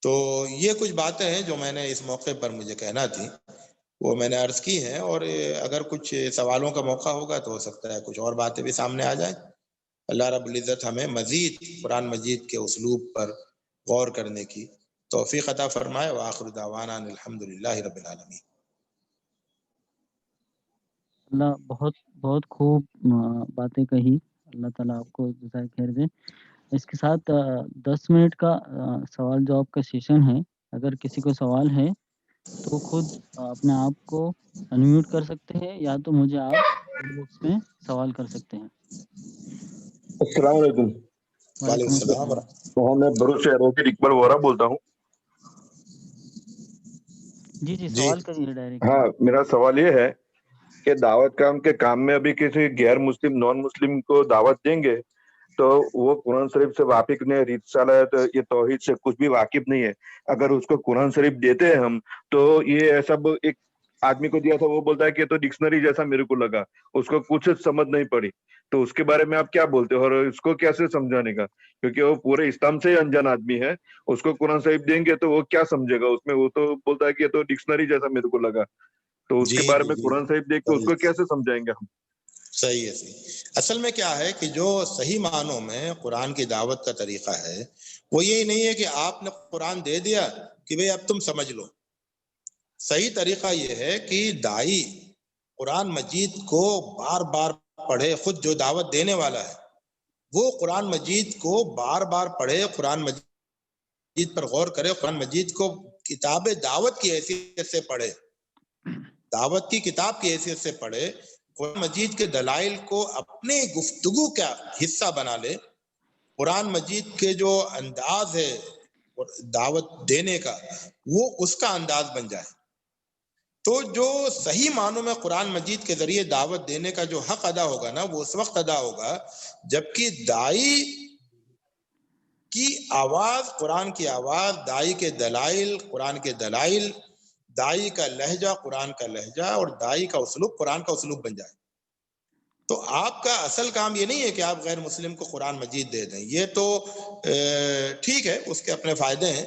تو یہ کچھ باتیں ہیں جو میں نے اس موقع پر مجھے کہنا تھی، وہ میں نے عرض کی ہیں، اور اگر کچھ سوالوں کا موقع ہوگا تو ہو سکتا ہے کچھ اور باتیں بھی سامنے آ جائیں۔ اللہ رب العزت ہمیں مزید قرآن مجید کے اسلوب پر غور کرنے کی توفیق عطا فرمائے۔ وآخر دعوانا ان الحمدللہ رب العالمین۔ اللہ بہت بہت خوب باتیں کہی، اللہ تعالیٰ آپ کو جزائے خیر دے۔ اس کے ساتھ 10 منٹ کا سوال جواب کا سیشن ہے، اگر کسی کو سوال ہے تو خود اپنے آپ کو انمیوٹ کر سکتے ہیں، یا تو مجھے آپ چیٹ باکس میں سوال کر سکتے ہیں۔ السلام علیکم۔ وعلیکم وعلیکم السلام السلام۔ تو میں بروچ شہروں کے اقبال وورا بولتا ہوں۔ جی جی جی سوال کریے ڈائریکٹلی۔ ہاں، میرا سوال یہ ہے کہ دعوت کام میں ابھی کسی غیر مسلم نان مسلم کو دعوت دیں گے تو وہ قرآن شریف سے واقف نہیں ہے، رسالت یہ توحید سے کچھ بھی واقف نہیں ہے، اگر اس کو قرآن شریف دیتے ہیں ہم تو یہ سب ایک آدمی کو دیا تھا، وہ بولتا ہے کہ یہ تو ڈکشنری جیسا میرے کو لگا، اس کو کچھ سمجھ نہیں پڑی، تو اس کے بارے میں آپ کیا بولتے ہو اور اس کو کیسے سمجھانے کا؟ کیونکہ وہ پورے اسلام سے انجان آدمی ہے، اس کو قرآن شریف دیں گے تو وہ کیا سمجھے گا اس میں؟ وہ تو بولتا ہے کہ یہ تو ڈکشنری جیسا میرے کو لگا، تو اس جی کے بارے جی میں جی قرآن شریف دیکھ کے اس کو صحیح کیسے سمجھائیں گے ہم؟ صحیح ہے، صحیح۔ اصل میں کیا ہے کہ جو صحیح معنوں میں قرآن کی دعوت کا طریقہ ہے وہ یہی نہیں ہے کہ آپ نے قرآن دے دیا کہ بھئی اب تم سمجھ لو۔ صحیح طریقہ یہ ہے کہ داعی قرآن مجید کو بار بار پڑھے، خود جو دعوت دینے والا ہے وہ قرآن مجید کو بار بار پڑھے، قرآن مجید پر غور کرے، قرآن مجید کو کتاب دعوت کی حیثیت سے پڑھے، دعوت کی کتاب کی حیثیت سے پڑھے، قرآن مجید کے دلائل کو اپنے گفتگو کا حصہ بنا لے، قرآن مجید کے جو انداز ہے دعوت دینے کا وہ اس کا انداز بن جائے، تو جو صحیح معنوں میں قرآن مجید کے ذریعے دعوت دینے کا جو حق ادا ہوگا نا وہ اس وقت ادا ہوگا جبکہ داعی کی آواز، قرآن کی آواز، داعی کے دلائل، قرآن کے دلائل، داعی کا لہجہ قرآن کا لہجہ، اور داعی کا اسلوب قرآن کا اسلوب بن جائے۔ تو آپ کا اصل کام یہ نہیں ہے کہ آپ غیر مسلم کو قرآن مجید دے دیں، یہ تو ٹھیک ہے، اس کے اپنے فائدے ہیں،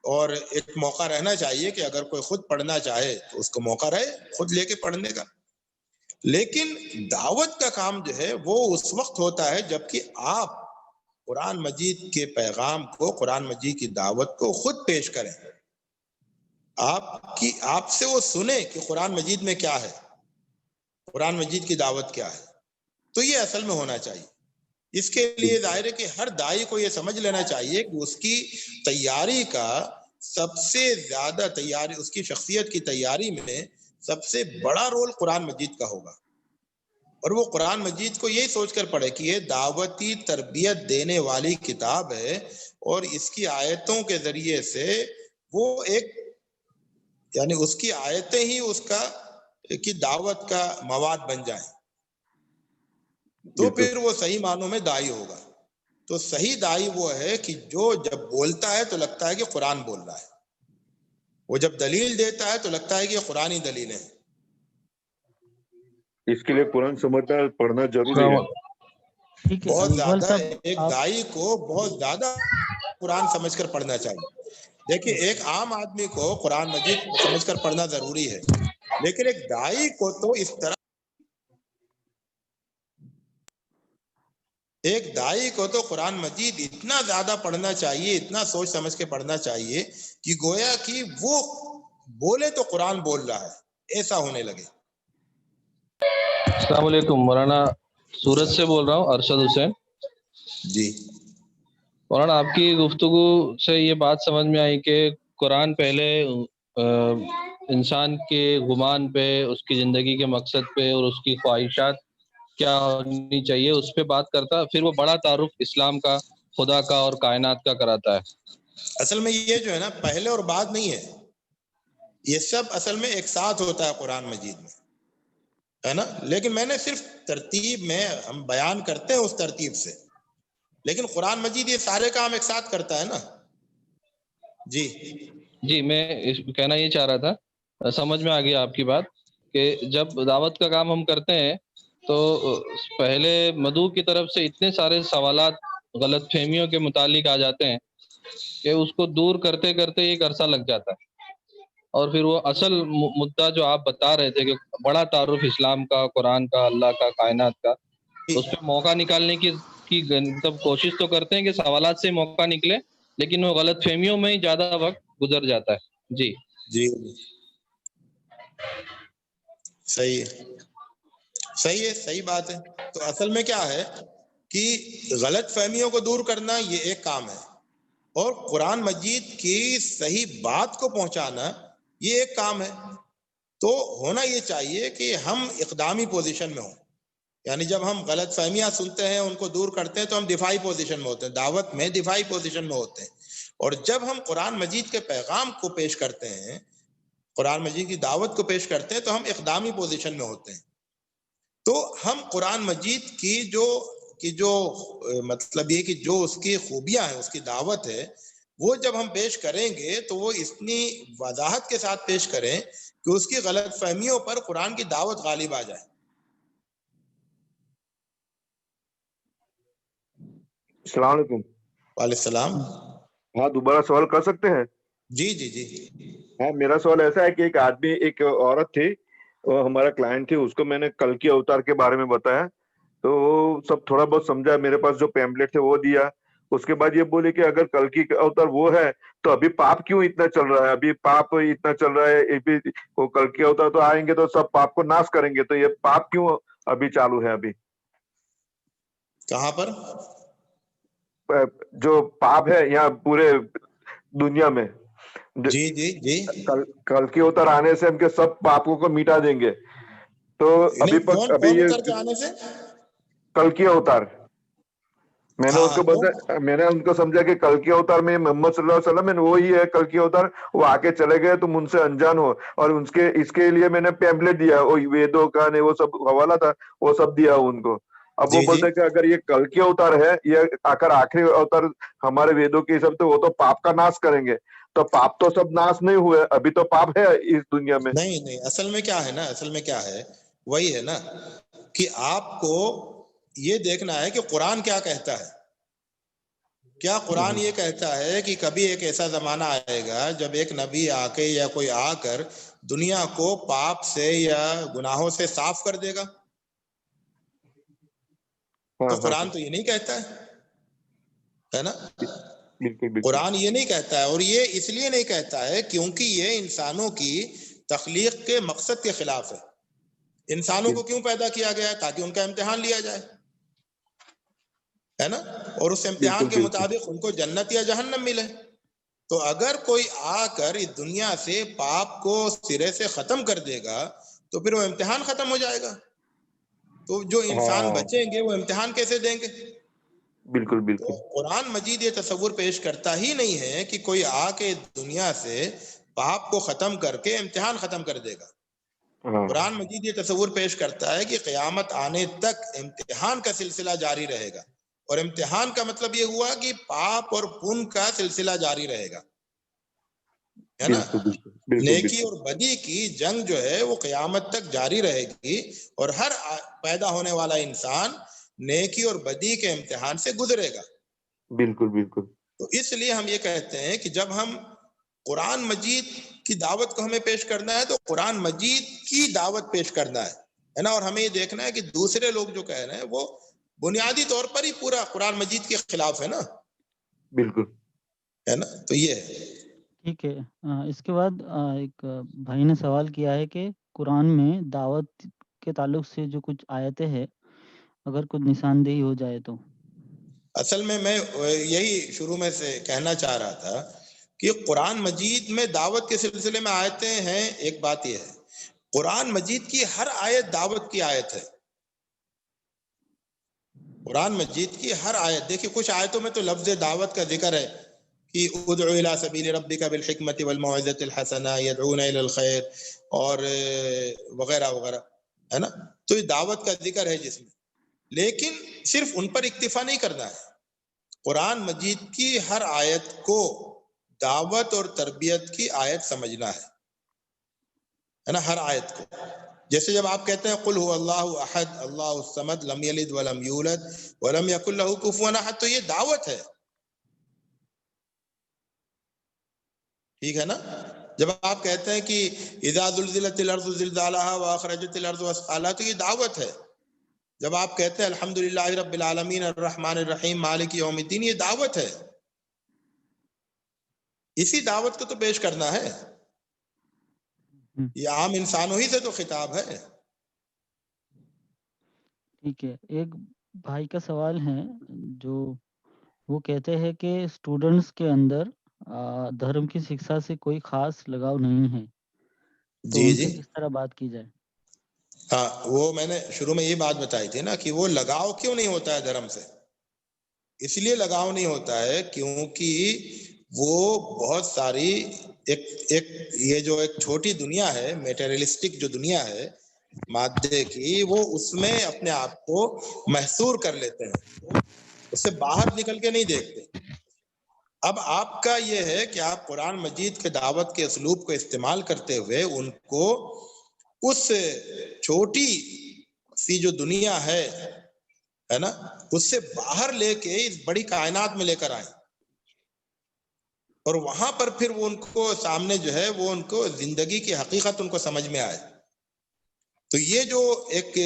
اور ایک موقع رہنا چاہیے کہ اگر کوئی خود پڑھنا چاہے تو اس کو موقع رہے خود لے کے پڑھنے کا، لیکن دعوت کا کام جو ہے وہ اس وقت ہوتا ہے جبکہ آپ قرآن مجید کے پیغام کو، قرآن مجید کی دعوت کو خود پیش کریں، آپ سے وہ سنیں کہ قرآن مجید میں کیا ہے، قرآن مجید کی دعوت کیا ہے۔ تو یہ اصل میں ہونا چاہیے۔ اس کے لیے ظاہر ہے کہ ہر داعی کو یہ سمجھ لینا چاہیے کہ اس کی تیاری کا سب سے زیادہ تیاری، اس کی شخصیت کی تیاری میں سب سے بڑا رول قرآن مجید کا ہوگا، اور وہ قرآن مجید کو یہی سوچ کر پڑھے کہ یہ دعوتی تربیت دینے والی کتاب ہے، اور اس کی آیتوں کے ذریعے سے وہ ایک، یعنی اس کی آیتیں ہی اس کا کی دعوت کا مواد بن جائیں، تو پھر وہ صحیح معنوں میں داعی ہوگا۔ تو صحیح دائی وہ ہے کہ جو جب بولتا ہے تو لگتا ہے کہ قرآن بول رہا ہے، وہ جب دلیل دیتا ہے تو لگتا ہے کہ یہ قرآنی دلیلیں ہیں۔ اس کے لیے قرآن سمجھنا پڑھنا ضروری ہے۔ ٹھیک ہے بہت اقبال زیادہ، صاحب ایک آپ دائی کو بہت زیادہ قرآن سمجھ کر پڑھنا چاہیے۔ دیکھیے ایک عام آدمی کو قرآن مجید سمجھ کر پڑھنا ضروری ہے، لیکن ایک دائی کو تو اس طرح، ایک دائی کو تو قرآن مجید اتنا زیادہ پڑھنا چاہیے، اتنا سوچ سمجھ کے پڑھنا چاہیے کہ گویا کہ وہ بولے تو قرآن بول رہا ہے، ایسا ہونے لگے۔ السلام علیکم، مولانا سورت سے بول رہا ہوں، ارشد حسین۔ جی مولانا آپ کی گفتگو سے یہ بات سمجھ میں آئی کہ قرآن پہلے انسان کے گمان پہ، اس کی زندگی کے مقصد پہ اور اس کی خواہشات کیا ہونی چاہیے اس پہ بات کرتا، پھر وہ بڑا تعارف اسلام کا، خدا کا اور کائنات کا کراتا ہے۔ اصل میں یہ جو ہے نا پہلے اور بعد نہیں ہے، یہ سب اصل میں ایک ساتھ ہوتا ہے قرآن مجید میں، ہے نا؟ لیکن میں نے صرف ترتیب میں ہم بیان کرتے ہیں اس ترتیب سے، لیکن قرآن مجید یہ سارے کام ایک ساتھ کرتا ہے نا۔ جی جی میں کہنا یہ چاہ رہا تھا، سمجھ میں آ گیا آپ کی بات، کہ جب دعوت کا کام ہم کرتے ہیں تو پہلے مدعو کی طرف سے اتنے سارے سوالات غلط فہمیوں کے متعلق آ جاتے ہیں کہ اس کو دور کرتے کرتے ایک عرصہ لگ جاتا ہے، اور پھر وہ اصل مدعا جو آپ بتا رہے تھے کہ بڑا تعارف اسلام کا، قرآن کا، اللہ کا، کائنات کا، اس پہ موقع نکالنے کی مطلب کوشش تو کرتے ہیں کہ سوالات سے موقع نکلے، لیکن وہ غلط فہمیوں میں ہی زیادہ وقت گزر جاتا ہے۔ جی جی صحیح ہے، صحیح ہے، صحیح بات ہے۔ تو اصل میں کیا ہے کہ غلط فہمیوں کو دور کرنا یہ ایک کام ہے، اور قرآن مجید کی صحیح بات کو پہنچانا یہ ایک کام ہے۔ تو ہونا یہ چاہیے کہ ہم اقدامی پوزیشن میں ہوں، یعنی جب ہم غلط فہمیاں سنتے ہیں، ان کو دور کرتے ہیں، تو ہم دفاعی پوزیشن میں ہوتے ہیں، دعوت میں دفاعی پوزیشن میں ہوتے ہیں۔ اور جب ہم قرآن مجید کے پیغام کو پیش کرتے ہیں، قرآن مجید کی دعوت کو پیش کرتے ہیں، تو ہم اقدامی پوزیشن میں ہوتے ہیں۔ تو ہم قرآن مجید کی جو مطلب یہ کہ جو اس کی خوبیاں ہیں، اس کی دعوت ہے، وہ جب ہم پیش کریں گے تو وہ اتنی وضاحت کے ساتھ پیش کریں کہ اس کی غلط فہمیوں پر قرآن کی دعوت غالب آ جائے۔ السلام علیکم۔ وعلیکم السلام۔ ہاں دوبارہ سوال کر سکتے ہیں؟ جی جی جی ہاں میرا سوال ایسا ہے کہ ایک آدمی، ایک عورت تھی، وہ ہمارا کلائنٹ تھی، اس کو میں نے کل کی اوتار کے بارے میں بتایا تو وہ سب تھوڑا بہت سمجھا، میرے پاس جو پیمپلیٹ تھے وہ دیا۔ اس کے بعد یہ بولے کہ اگر کل کی اوتار وہ ہے تو ابھی پاپ کیوں اتنا چل رہا ہے، ابھی پاپ اتنا چل رہا ہے، وہ کل کی اوتار تو آئیں گے تو سب پاپ کو ناش کریں گے، تو یہ پاپ کیوں ابھی چالو ہے؟ ابھی کہاں پر؟ جو پاپ ہے یہاں پورے دنیا میں، جی جی جی کل کی اوتار آنے سے ہم کے سب پاپوں کو مٹا دیں گے، تو ابھی نہیں، کون ابھی یہ اتر کے آنے سے؟ کل کی اوتار، میں نے ہاں تو ان کو سمجھا کہ کل کی اوتار میں محمد صلی اللہ علیہ وسلم وہی ہے کل کی اوتار، وہ آ کے چلے گئے، تم ان سے انجان ہو، اور اس کے لیے میں نے پیمپلیٹ دیا، وہ ویدوں کا وہ سب حوالہ تھا، وہ سب دیا ان کو۔ اب وہ جی جی بولتے کہ اگر یہ کل کی اوتار ہے، یہ آخری اوتار ہمارے ویدوں کے حساب سے، وہ تو پاپ کا ناش کریں گے، تو پاپ تو سب ناش نہیں ہوئے، ابھی تو پاپ ہے اس دنیا میں۔ نہیں، اصل میں کیا ہے نا، اصل میں کیا ہے، وہی ہے نا کہ آپ کو یہ دیکھنا ہے کہ قرآن کیا کہتا ہے۔ کیا قرآن یہ کہتا ہے کہ کبھی ایک ایسا زمانہ آئے گا جب ایک نبی آ کے یا کوئی آ کر دنیا کو پاپ سے یا گناہوں سے صاف کر دے گا؟ تو قرآن تو یہ نہیں کہتا ہے نا؟ بالکل قرآن یہ نہیں کہتا ہے، اور یہ اس لیے نہیں کہتا ہے کیونکہ یہ انسانوں کی تخلیق کے مقصد کے خلاف ہے۔ انسانوں کو کیوں پیدا کیا گیا ہے؟ تاکہ ان کا امتحان لیا جائے، ہے نا؟ اور اس امتحان کے مطابق ان کو جنت یا جہنم ملے۔ تو اگر کوئی آ کر اس دنیا سے پاپ کو سرے سے ختم کر دے گا تو پھر وہ امتحان ختم ہو جائے گا، تو جو انسان بچیں گے وہ امتحان کیسے دیں گے؟ بالکل تو بالکل قرآن مجید یہ تصور پیش کرتا ہی نہیں ہے کہ کوئی آ کے دنیا سے پاپ کو ختم کر کے امتحان ختم کر دے گا۔ قرآن مجید یہ تصور پیش کرتا ہے کہ قیامت آنے تک امتحان کا سلسلہ جاری رہے گا، اور امتحان کا مطلب یہ ہوا کہ پاپ اور پن کا سلسلہ جاری رہے گا، ہے نا. نیکی اور بدی کی جنگ جو ہے وہ قیامت تک جاری رہے گی، اور ہر پیدا ہونے والا انسان نیکی اور بدی کے امتحان سے گزرے گا. بالکل بالکل. تو اس لیے ہم یہ کہتے ہیں کہ جب ہم قرآن مجید کی دعوت کو ہمیں پیش کرنا ہے تو قرآن مجید کی دعوت پیش کرنا ہے نا. اور ہمیں یہ دیکھنا ہے کہ دوسرے لوگ جو کہہ رہے ہیں وہ بنیادی طور پر ہی پورا قرآن مجید کے خلاف ہے نا. بالکل ہے نا. تو یہ ہے. ٹھیک ہے. اس کے بعد ایک بھائی نے سوال کیا ہے کہ قرآن میں دعوت کے تعلق سے جو کچھ آیتیں ہیں اگر کچھ نشاندہی ہو جائے تو. اصل میں یہی شروع میں سے کہنا چاہ رہا تھا کہ قرآن مجید میں دعوت کے سلسلے میں آیتیں ہیں. ایک بات یہ ہے قرآن مجید کی ہر آیت دعوت کی آیت ہے. قرآن مجید کی ہر آیت دیکھیے، کچھ آیتوں میں تو لفظ دعوت کا ذکر ہے کہ ادعو الی سبیل ربک بالحکمت والموعظۃ الحسنہ یدعون الی الخیر اور وغیرہ وغیرہ، ہے نا. تو یہ دعوت کا ذکر ہے جس میں، لیکن صرف ان پر اکتفا نہیں کرنا ہے. قرآن مجید کی ہر آیت کو دعوت اور تربیت کی آیت سمجھنا ہے نا. ہر آیت کو، جیسے جب آپ کہتے ہیں قل هو اللہ احد اللہ الصمد لم یلد ولم یولد ولم یکن له کفوا احد، تو یہ دعوت ہے. ٹھیک ہے نا. جب آپ کہتے ہیں کہ اذا زلزلت الارض زلزالها واخرجت الارض اثقالها، تو یہ دعوت ہے. جب آپ کہتے ہیں الحمدللہ رب العالمین الرحمن الرحیم مالک یوم الدین، یہ دعوت ہے. اسی دعوت کو تو پیش کرنا ہے. یہ عام انسانوں ہی سے تو خطاب ہے. ٹھیک ہے. ایک بھائی کا سوال ہے جو وہ کہتے ہیں کہ اسٹوڈنٹس کے اندر دھرم کی شکشا سے کوئی خاص لگاؤ نہیں ہے، تو جی ان جی سے کس طرح بات کی جائے؟ ہاں، وہ میں نے شروع میں یہ بات بتائی تھی نا کہ وہ لگاؤ کیوں نہیں ہوتا ہے دھرم سے. اس لیے لگاؤ نہیں ہوتا ہے کیونکہ وہ بہت ساری ایک یہ جو ایک چھوٹی دنیا ہے، میٹیریلسٹک جو دنیا ہے مادے کی، وہ اس میں اپنے آپ کو محصور کر لیتے ہیں، اس سے باہر نکل کے نہیں دیکھتے. اب آپ کا یہ ہے کہ آپ قرآن مجید کے دعوت کے اسلوب کو استعمال کرتے ہوئے ان کو اس چھوٹی سی جو دنیا ہے نا، اس سے باہر لے کے اس بڑی کائنات میں لے کر آئیں، اور وہاں پر پھر وہ ان کو سامنے جو ہے وہ ان کو زندگی کی حقیقت ان کو سمجھ میں آئے. تو یہ جو ایک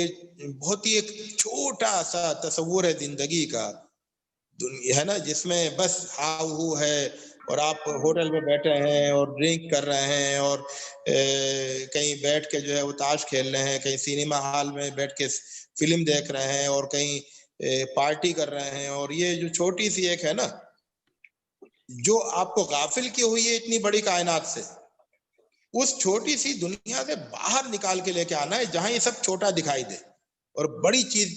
بہت ہی ایک چھوٹا سا تصور ہے زندگی کا ہے نا، جس میں بس ہاؤ ہو ہے، اور آپ ہوٹل میں بیٹھے ہیں اور ڈرنک کر رہے ہیں، اور کہیں بیٹھ کے جو ہے وہ تاش کھیل رہے ہیں، کہیں سینما ہال میں بیٹھ کے فلم دیکھ رہے ہیں، اور کہیں پارٹی کر رہے ہیں. اور یہ جو چھوٹی سی ایک ہے نا جو آپ کو غافل کی ہوئی ہے اتنی بڑی کائنات سے، اس چھوٹی سی دنیا سے باہر نکال کے لے کے آنا ہے جہاں یہ سب چھوٹا دکھائی دے، اور بڑی چیز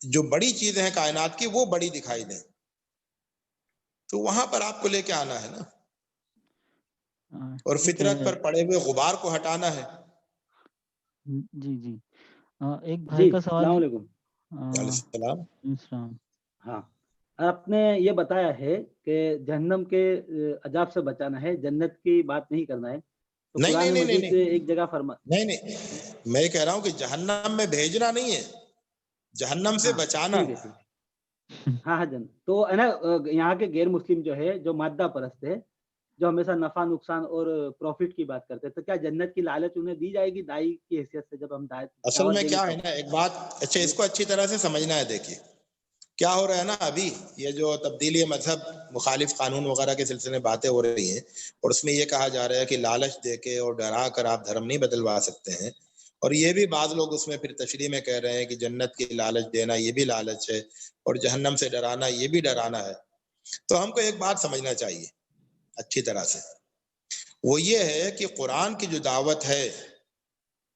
جو بڑی چیزیں ہیں کائنات کی وہ بڑی دکھائی دیں. تو وہاں پر آپ کو لے کے آنا ہے نا، اور فطرت پر پڑے ہوئے غبار کو ہٹانا ہے. جی جی. ایک بھائی کا سوال. السلام علیکم. علیہ السلام. السلام. ہاں، آپ نے یہ بتایا ہے کہ جہنم کے عذاب سے بچانا ہے، جنت کی بات نہیں کرنا ہے. تو نہیں قرآن نہیں نہیں مجید نہیں ایک جگہ نہیں، میں یہ کہہ رہا ہوں کہ جہنم میں بھیجنا نہیں ہے، جہنم سے بچانا. ٹھیک ہے. ہاں جنت تو ہے نا، یہاں کے غیر مسلم جو ہے جو مادہ پرست ہے، جو ہمیشہ نفع نقصان اور پروفٹ کی بات کرتے ہیں، تو کیا جنت کی لالچ انہیں دی جائے گی دائی کی حیثیت سے جب ہم اصل میں کیا ہے نا، ایک بات اچھا اس کو اچھی طرح سے سمجھنا ہے. دیکھیے کیا ہو رہا ہے نا، ابھی یہ جو تبدیلی مذہب مخالف قانون وغیرہ کے سلسلے میں باتیں ہو رہی ہیں، اور اس میں یہ کہا جا رہا ہے کہ لالچ دے کے اور ڈرا کر آپ دھرم نہیں بدلوا سکتے ہیں. اور یہ بھی بعض لوگ اس میں پھر تشریح میں کہہ رہے ہیں کہ جنت کی لالچ دینا یہ بھی لالچ ہے، اور جہنم سے ڈرانا یہ بھی ڈرانا ہے. تو ہم کو ایک بات سمجھنا چاہیے اچھی طرح سے، وہ یہ ہے کہ قرآن کی جو دعوت ہے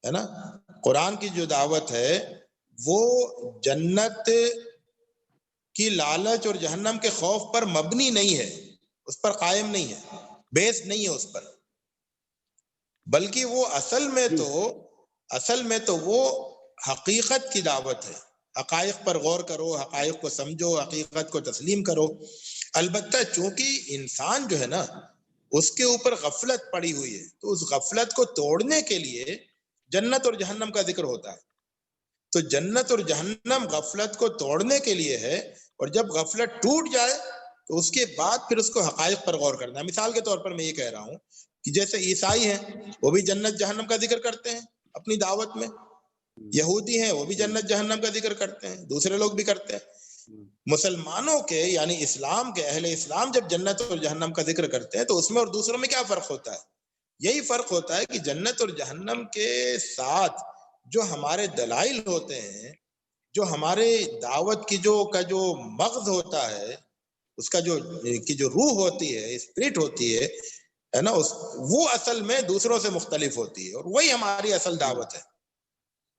نا، قرآن کی جو دعوت ہے وہ جنت کی لالچ اور جہنم کے خوف پر مبنی نہیں ہے، اس پر قائم نہیں ہے، بیس نہیں ہے اس پر، بلکہ وہ اصل میں تو وہ حقیقت کی دعوت ہے، حقائق پر غور کرو، حقائق کو سمجھو، حقیقت کو تسلیم کرو. البتہ چونکہ انسان جو ہے نا اس کے اوپر غفلت پڑی ہوئی ہے، تو اس غفلت کو توڑنے کے لیے جنت اور جہنم کا ذکر ہوتا ہے. تو جنت اور جہنم غفلت کو توڑنے کے لیے ہے، اور جب غفلت ٹوٹ جائے تو اس کے بعد پھر اس کو حقائق پر غور کرنا ہے. مثال کے طور پر میں یہ کہہ رہا ہوں کہ جیسے عیسائی ہیں وہ بھی جنت جہنم کا ذکر کرتے ہیں اپنی دعوت میں، یہودی ہیں وہ بھی جنت جہنم کا ذکر کرتے ہیں، دوسرے لوگ بھی کرتے ہیں. مسلمانوں کے یعنی اسلام کے اہل اسلام جب جنت اور جہنم کا ذکر کرتے ہیں تو اس میں اور دوسروں میں کیا فرق ہوتا ہے؟ یہی فرق ہوتا ہے کہ جنت اور جہنم کے ساتھ جو ہمارے دلائل ہوتے ہیں، جو ہمارے دعوت کی جو مغز ہوتا ہے، اس کا جو روح ہوتی ہے، اسپرٹ ہوتی ہے نا، وہ اصل میں دوسروں سے مختلف ہوتی ہے، اور وہی ہماری اصل دعوت ہے.